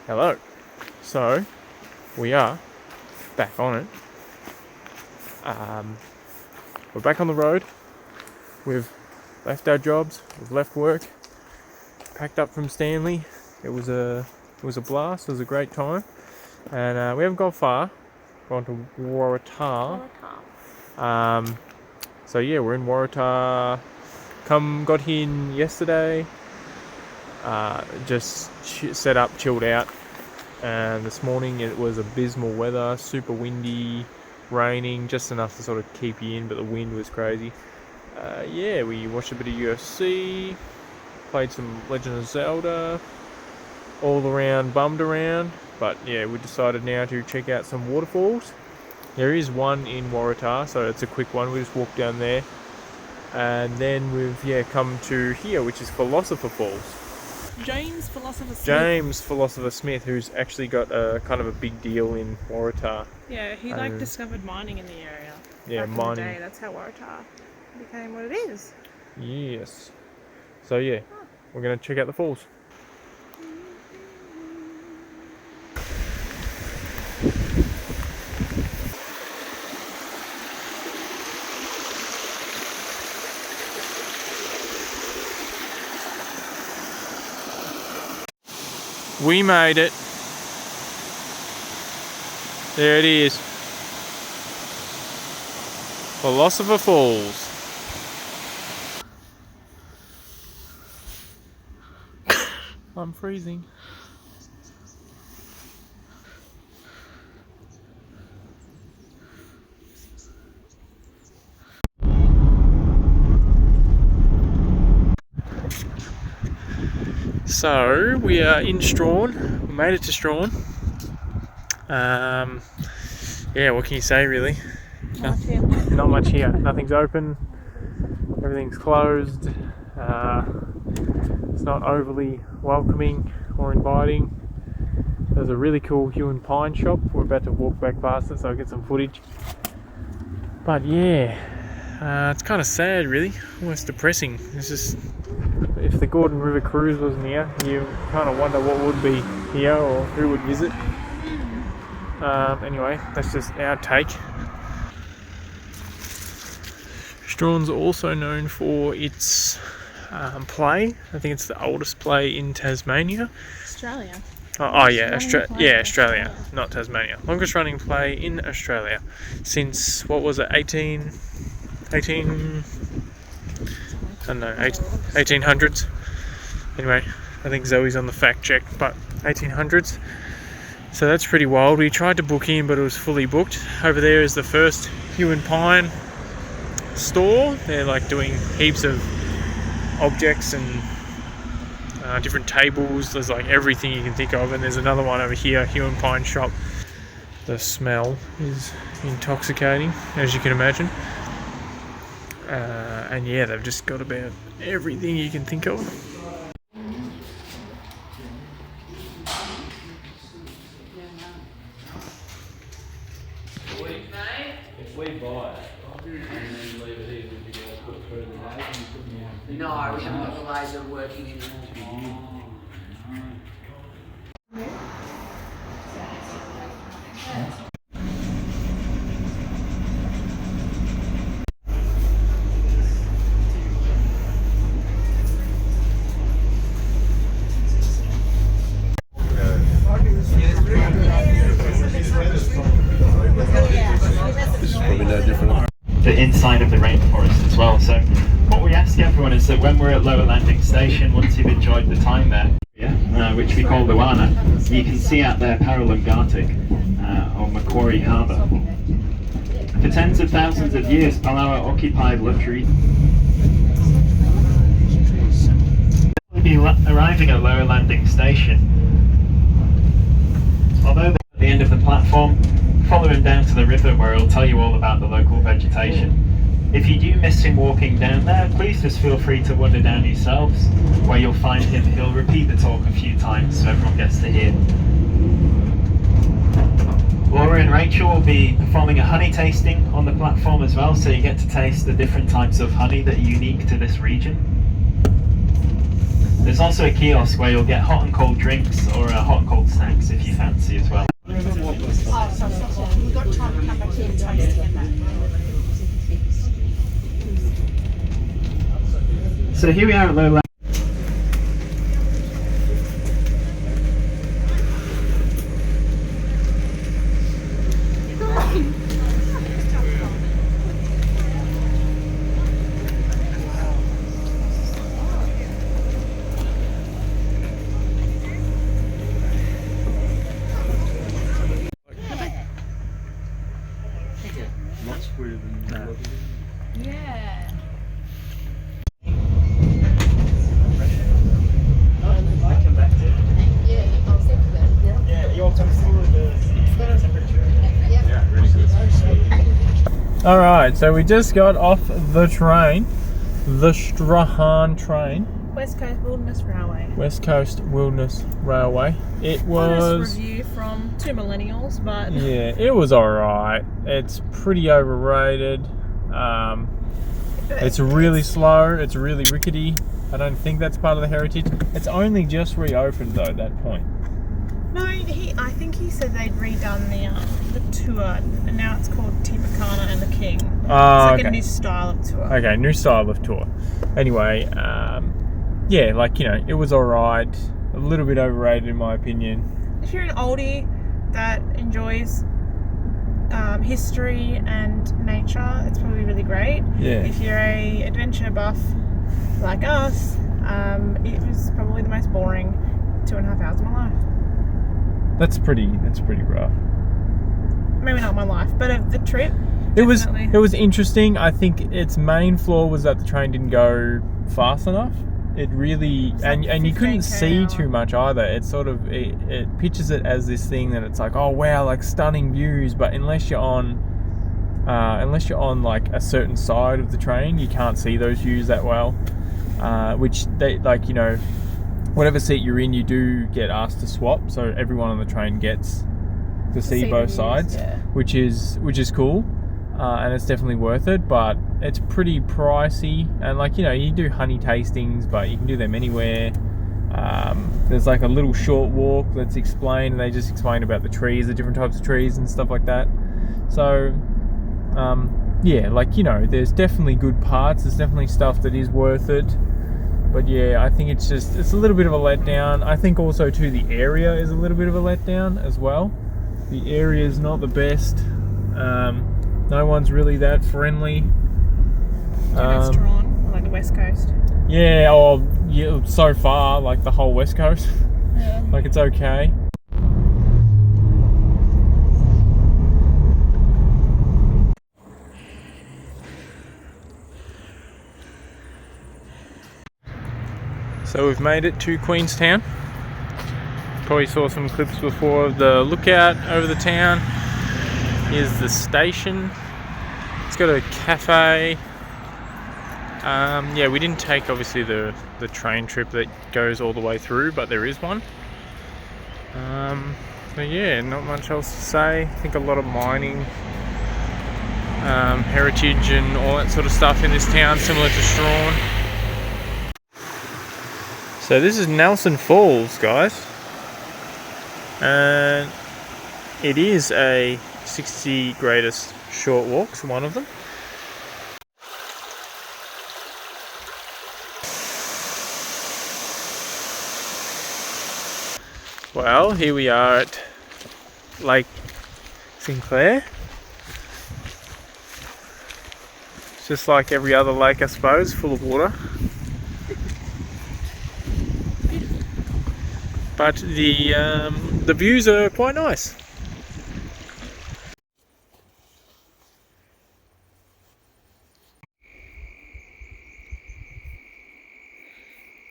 Hello. So, we are back on it. We're back on the road. We've left our jobs, we've left work, packed up from Stanley. It was a blast, it was a great time. And we haven't gone far. Gone to Waratah. So yeah, we're in Waratah. Got here yesterday. Just set up, chilled out. And this morning it was abysmal weather, super windy, raining, just enough to sort of keep you in, but the wind was crazy. Yeah, we watched a bit of UFC, played some Legend of Zelda, all around, bummed around. But yeah, we decided now to check out some waterfalls. There is one in Waratah, so it's a quick one. We just walked down there. And then we've come to here, which is Philosopher Falls. James Philosopher Smith, who's actually got a kind of a big deal in Waratah. Yeah, he discovered mining in the area. Yeah, back mining. In the day. That's how Waratah became what it is. Yes. So yeah, we're going to check out the falls. We made it. There it is. Philosopher Falls. I'm freezing. So we are in Strahan. We made it to Strahan. Yeah, what can you say really? Not much here. Nothing's open. Everything's closed. It's not overly welcoming or inviting. There's a really cool hue and pine shop. We're about to walk back past it so I'll get some footage. But yeah, it's kind of sad really. Almost depressing. It's just, if the Gordon River Cruise wasn't here, you kind of wonder what would be here or who would visit. Anyway, that's just our take. Strahan's also known for its play. I think it's the oldest play in Tasmania. Australia. Australia, not Tasmania. Longest running play in Australia since, what was it, 1800s. Anyway, I think Zoe's on the fact check, but 1800s. So that's pretty wild. We tried to book in, but it was fully booked. Over there is the first hue and pine store. They're like doing heaps of objects and different tables. There's like everything you can think of. And there's another one over here, hue and pine shop. The smell is intoxicating, as you can imagine. And yeah, they've just got about everything you can think of. If we buy it and then leave it here, would you be able to put it through the laser? No, we haven't got the laser working in it. The inside of the rainforest as well. So what we ask everyone is that when we're at Lower Landing Station, once you've enjoyed the time there, which we call Luana, you can see out there Paralungatic or Macquarie Harbour. For tens of thousands of years, Palau occupied Lutri. We'll be arriving at Lower Landing Station. Although they're at the end of the platform, follow him down to the river where he'll tell you all about the local vegetation. If you do miss him walking down there, please just feel free to wander down yourselves, where you'll find him. He'll repeat the talk a few times so everyone gets to hear. Laura and Rachel will be performing a honey tasting on the platform as well, so you get to taste the different types of honey that are unique to this region. There's also a kiosk where you'll get hot and cold drinks or hot and cold snacks if you fancy as well. So here we are at Lowland. Yeah. Alright, so we just got off the train, the Strahan train, West Coast Wilderness Railway. West Coast Wilderness Railway. It Honest was, review from two millennials, but yeah, it was alright. It's pretty overrated. It's really slow, it's really rickety. I don't think that's part of the heritage. It's only just reopened though at that point. no, I think he said they'd redone the tour, and now it's called Tipicana and the King. It's like a new style of tour. Okay, new style of tour. Anyway, yeah, like, you know, it was alright. A little bit overrated in my opinion. If you're an oldie that enjoys history and nature, it's probably really great. Yeah. If you're a adventure buff like us, it was probably the most boring 2.5 hours of my life. That's pretty rough. Maybe not my life, but of the trip. It was definitely. interesting. I think its main flaw was that the train didn't go fast enough. It really, It's and like you couldn't 15k see an hour. too much either. It sort of it pictures it as this thing that it's like, oh wow, like stunning views, but unless you're on like a certain side of the train, you can't see those views that well. Which they, like, you know, whatever seat you're in, you do get asked to swap, so everyone on the train gets to see the both views, sides, yeah. which is cool, and it's definitely worth it. But it's pretty pricey, and like, you know, you do honey tastings, but you can do them anywhere. There's like a little short walk that's explained, and they just explain about the trees, the different types of trees and stuff like that. So yeah, like, you know, there's definitely good parts, there's definitely stuff that is worth it. But yeah, I think it's a little bit of a letdown. I think also too the area is a little bit of a letdown as well. The area is not the best. No one's really that friendly. Strahan, like the West Coast. Yeah, or yeah, so far, like the whole West Coast. Yeah. Like, it's okay. So we've made it to Queenstown. Probably saw some clips before of the lookout over the town. Here's the station. It's got a cafe. Yeah, we didn't take obviously the train trip that goes all the way through, but there is one. So yeah, not much else to say. I think a lot of mining, heritage and all that sort of stuff in this town, similar to Strahan. So this is Nelson Falls, guys, and it is a 60 greatest short walks, one of them. Well, here we are at Lake Sinclair. It's just like every other lake, I suppose, full of water. But the views are quite nice.